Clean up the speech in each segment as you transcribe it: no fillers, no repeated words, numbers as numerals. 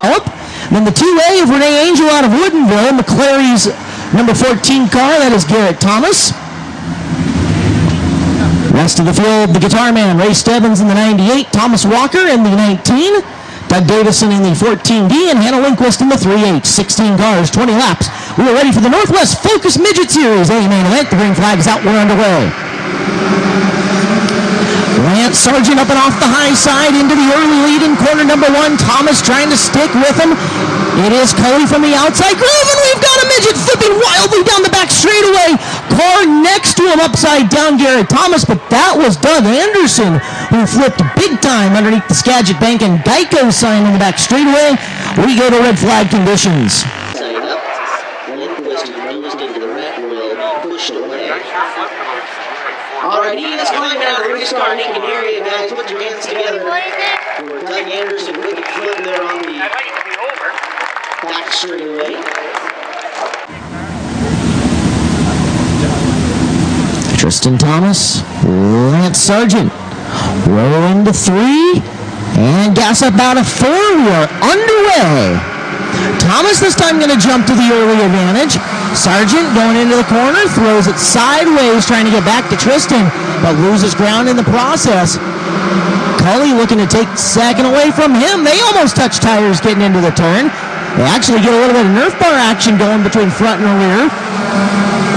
Then the 2A of Renee Angel out of Woodinville, McClary's number 14 car, that is Garrett Thomas. Rest of the field, the guitar man, Ray Stebbins in the 98, Thomas Walker in the 19, Doug Davison in the 14D, and Hannah Lindquist in the 3H. 16 cars, 20 laps. We are ready for the Northwest Focus Midget Series A main event. The green flag is out, we're underway. Lance Sargent up and off the high side into the early lead in corner number 1. Thomas trying to stick with him. It is Cully from the outside groove, and we've got a Midget flipping wildly down the back straightaway. Car next to him upside down, Garrett Thomas, but that was Doug Anderson who flipped big time underneath the Skagit Bank and Geico sign in the back straightaway. We go to red flag conditions. All right, he is coming down the restart. He can hear you guys. Put your hands together. Doug Anderson with the flip there on the back straightaway. Tristan Thomas, Lance Sargent, roll into 3, and gas up out of 4. We are underway. Thomas this time going to jump to the early advantage. Sargent going into the corner, throws it sideways, trying to get back to Tristan, but loses ground in the process. Cully looking to take second away from him. They almost touch tires getting into the turn. They actually get a little bit of Nerf bar action going between front and rear.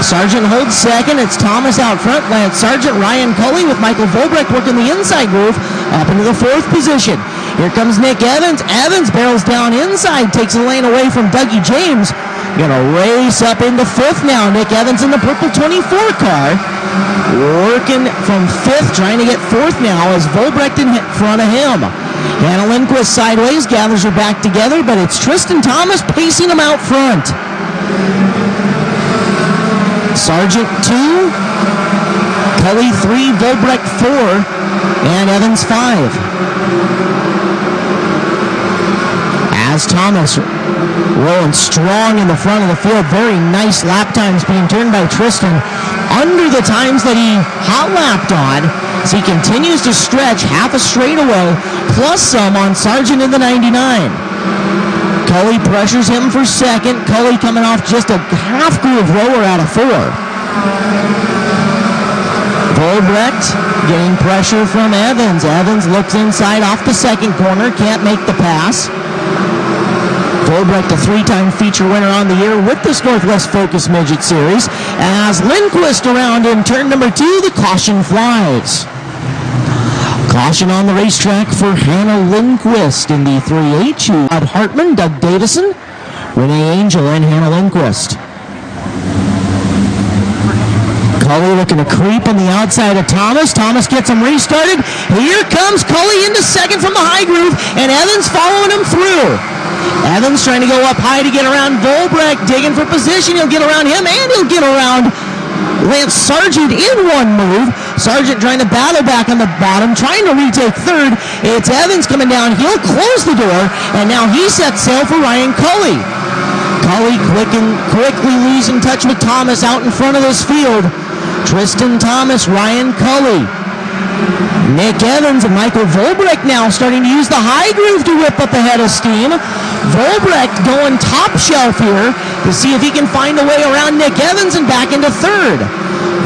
Sargent holds second. It's Thomas out front. Lance Sargent, Ryan Cully with Michael Volbrecht working the inside groove up into the 4th position. Here comes Nick Evans. Evans barrels down inside, takes a lane away from Dougie James. Gonna race up into 5th now. Nick Evans in the purple 24 car. Working from 5th, trying to get 4th now as Volbrecht in front of him. Hannah Lindquist sideways, gathers her back together, but it's Tristan Thomas pacing him out front. Sargent 2, Cully 3, Volbrecht 4, and Evans 5. As Thomas rolling strong in the front of the field. Very nice lap times being turned by Tristan under the times that he hot lapped on. So he continues to stretch half a straightaway, plus some on Sargent in the 99. Cully pressures him for second. Cully coming off just a half groove lower out of 4. Volbrecht getting pressure from Evans. Evans looks inside off the second corner, can't make the pass. Volbrecht, a 3-time feature winner on the year with this Northwest Focus Midget Series. As Lindquist around in turn number 2, the caution flies. Caution on the racetrack for Hannah Lindquist in the 3H. Todd Hartman, Doug Davison, Renee Angel, and Hannah Lindquist. Cully looking to creep on the outside of Thomas. Thomas gets him restarted. Here comes Cully into second from the high groove, and Evans following him through. Evans trying to go up high to get around Volbrecht, digging for position. He'll get around him, and he'll get around Lance Sargent in one move. Sargent trying to battle back on the bottom, trying to retake 3rd. It's Evans coming down. He'll close the door, and now he sets sail for Ryan Cully. Cully quickly losing touch with Thomas out in front of this field. Tristan Thomas, Ryan Cully, Nick Evans, and Michael Volbrecht now starting to use the high groove to whip up a head of steam. Volbrecht going top shelf here to see if he can find a way around Nick Evans and back into 3rd.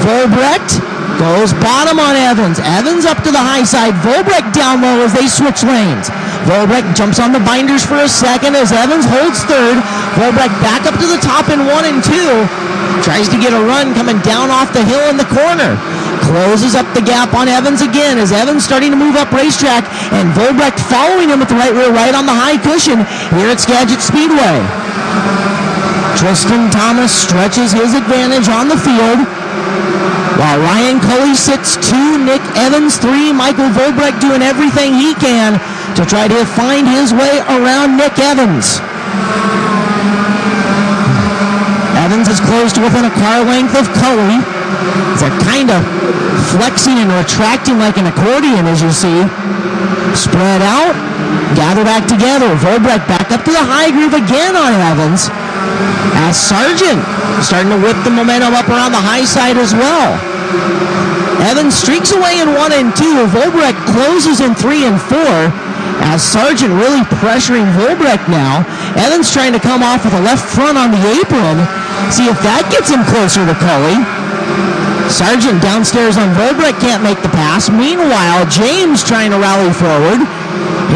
Volbrecht goes bottom on Evans. Evans up to the high side. Volbrecht down low as they switch lanes. Volbrecht jumps on the binders for a second as Evans holds 3rd. Volbrecht back up to the top in 1 and 2. Tries to get a run coming down off the hill in the corner. Closes up the gap on Evans again as Evans starting to move up racetrack, and Volbrecht following him with the right rear right on the high cushion here at Skagit Speedway. Tristan Thomas stretches his advantage on the field, while Ryan Cully sits 2, Nick Evans 3, Michael Volbrecht doing everything he can to try to find his way around Nick Evans. Evans is close to within a car length of Cully. They're kind of flexing and retracting like an accordion, as you see. Spread out, gather back together. Volbrecht back up to the high groove again on Evans. As Sargent starting to whip the momentum up around the high side as well. Evans streaks away in 1 and 2. Volbrecht closes in 3 and 4. as Sargent really pressuring Volbrecht now. Evans trying to come off with a left front on the apron. See if that gets him closer to Cully. Sargent downstairs on Volbrecht can't make the pass. Meanwhile, James trying to rally forward.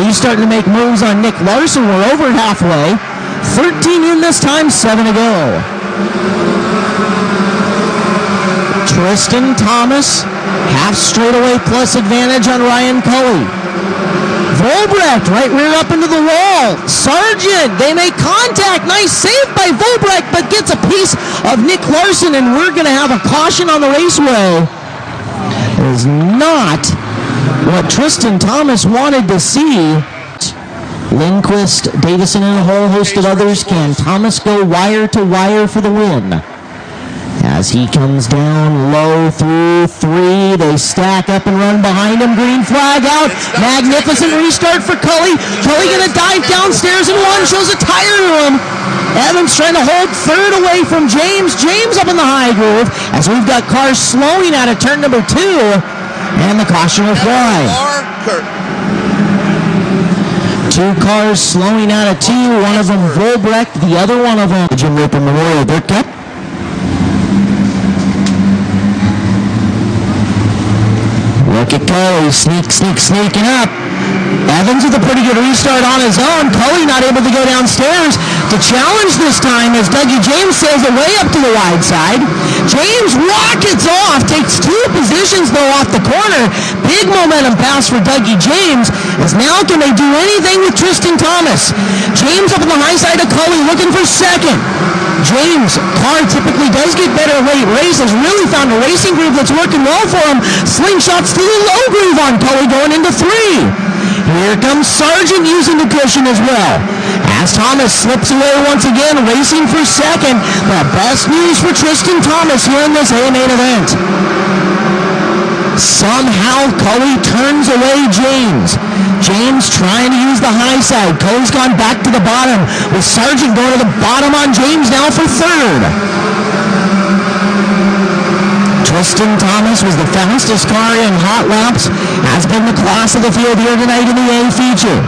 He's starting to make moves on Nick Larson. We're over halfway. 13 in this time, 7 to go. Tristan Thomas, half straightaway plus advantage on Ryan Cully. Volbrecht right rear up into the wall. Sargent, they make contact. Nice save by Volbrecht, but gets a piece of Nick Larson, and we're going to have a caution on the raceway. It is not what Tristan Thomas wanted to see. Lindquist, Davison, and a whole host of others. Can Thomas go wire to wire for the win? As he comes down low through 3, they stack up and run behind him. Green flag out. Magnificent restart for Cully. Cully gonna dive downstairs and one, shows a tire to him. Evans trying to hold third away from James. James up in the high groove as we've got cars slowing out of turn number 2, and the caution will fly. 2 cars slowing out of 2. One of them Volbrecht, the other one of them Jim Roper Memorial Dirt Cup. Look at Cully, sneaking up. Evans with a pretty good restart on his own. Cully not able to go downstairs to challenge this time as Dougie James sails it way up to the wide side. James rockets off, takes 2 positions though off the corner. Big momentum pass for Dougie James, as now can they do anything with Tristan Thomas? James up on the high side of Cully looking for second. James, car typically does get better late race, has really found a racing groove that's working well for him. Slingshots to the low groove on Cully going into 3. Here comes Sargent using the cushion as well. As Thomas slips away once again, racing for second. The best news for Tristan Thomas here in this A-main event. Somehow Cully turns away James. James trying to use the high side. Cully's gone back to the bottom, with Sargent going to the bottom on James now for third. Tristan Thomas was the fastest car in hot laps, has been the class of the field here tonight in the A feature.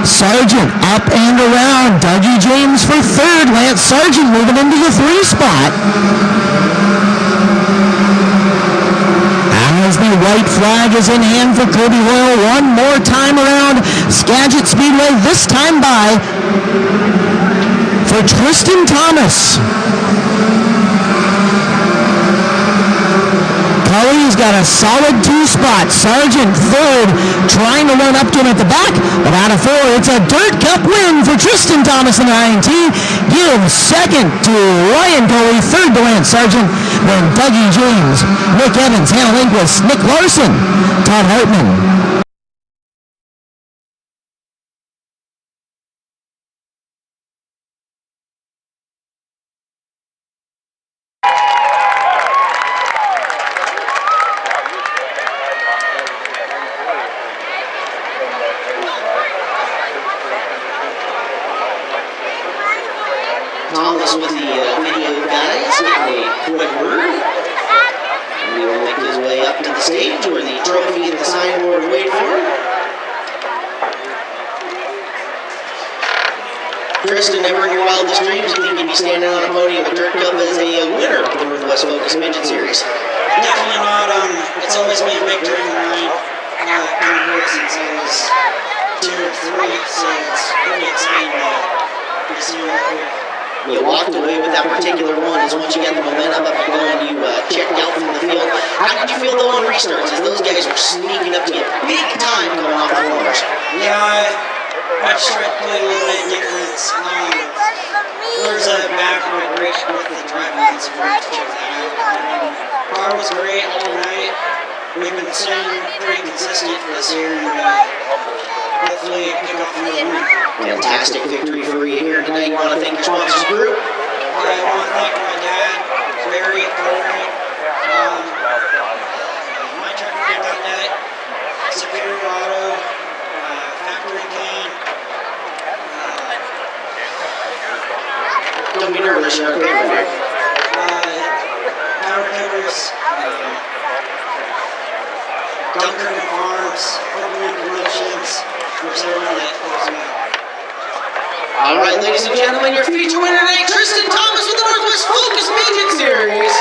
Sargent up and around. Dougie James for third. Lance Sargent moving into the 3 spot. As the white flag is in hand for Kirby Hoyle one more time around Skagit Speedway, this time by for Tristan Thomas. Cully's got a solid 2 spot. Sargent third, trying to run up to him at the back, but out of 4, it's a Dirt Cup win for Tristan Thomas in the INT. Give second to Ryan Cully, third to Lance Sargent, then Dougie James, Nick Evans, Hannah Lindquist, Nick Larson, Todd Hartman. Thomas with the video guys with a quick word. He will make his way up to the stage where the trophy and the signboard wait for him. Tristan, never in your wildest dreams, you think you'd be standing on a podium with Dirt Cup as a winner of the Northwest Focus Midget Series? Definitely not. It's always been a big dream of mine. I've been here since I was 2 or 3, so it's pretty exciting to see it. You walked away with that particular one as once you got the momentum up and going, you checked out from the field. How did you feel though on restarts as those guys were sneaking up to you big time coming off the rollers? Yeah, I just tried to play a little bit different. There's a backward race with the drive-ins and to check that out. Car was great all night. We've been staying pretty consistent this year, and hopefully pick up another win. Fantastic victory for you here tonight. You want to thank your sponsors group? I want to thank my dad, Barry, Larry, my trucker.net, Superior Auto, Factory Can. Don't be nervous, you're okay over there. Power Cutters, Dunker Farms, Open Promotions, Which they won that close out. All right, ladies and gentlemen, your feature winner tonight, Tristan Thomas with the Northwest Focus Midget Series.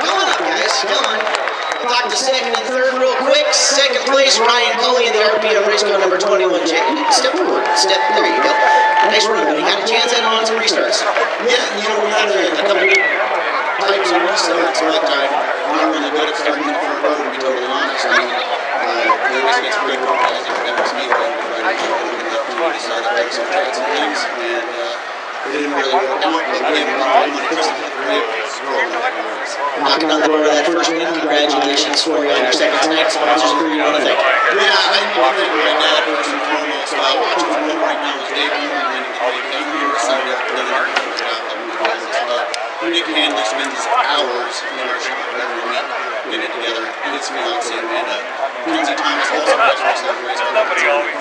Come on up, guys. Come on. We'll talk to second and third real quick. Second place, Ryan Coley in the RPM race car number 21. Step forward. Step. There you go. Nice run, buddy. Got a chance at on some restarts. Yeah, you know, we had a couple types of restarts, but I'm not really good at starting the front row, to be totally honest. I mean, the race gets pretty cool guys. That was me, but so I tried some things, and it didn't really work out. But again, I'm going to fix it. Knocking on the door of that first win. Congratulations for you on your second tonight. Sponsors who you want to thank. Yeah, I think right now, first and foremost, watching the one right now is Dave Newman, and we were signed up for another Nick Hanley spends hours in our shop every week getting it together. He gets me on scene, and Lindsay Thomas also does racing the race. Nobody always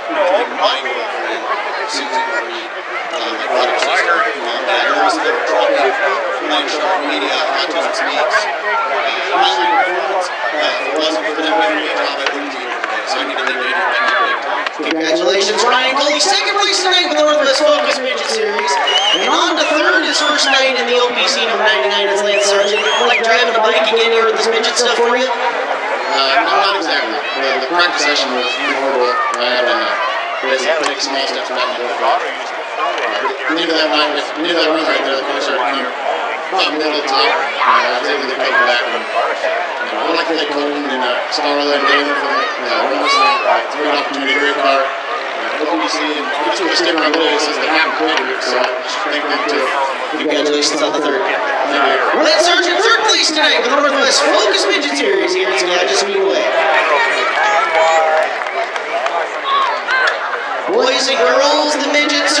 my girlfriend, Susie Marie, my brother's sister, there was a little trophy from my social media, autism speaks. My performance, if it wasn't for them giving me a job, I wouldn't be here today. So I need to thank you. Congratulations, Ryan Coley. Second place tonight with the Northwest Focus Midget Series. And on to third, his first night in the OPC number 99 is Lance Sargent. Like driving a bike again here with this midget stuff for you? Not exactly. The practice session was horrible. I had basically take small steps back and forth. Neither that run right there, the coach started coming about middle of the top. I was able to cut it back. And, I like to take Colton and Star and David for it's a great opportunity, great car. OPC and just put a sticker on the list says they haven't quit it, so thank them too. Congratulations on the third. Lance Sargent, third place tonight with the Northwest Focus Midget Series here at Skagit Speedway. Boys and girls, the midgets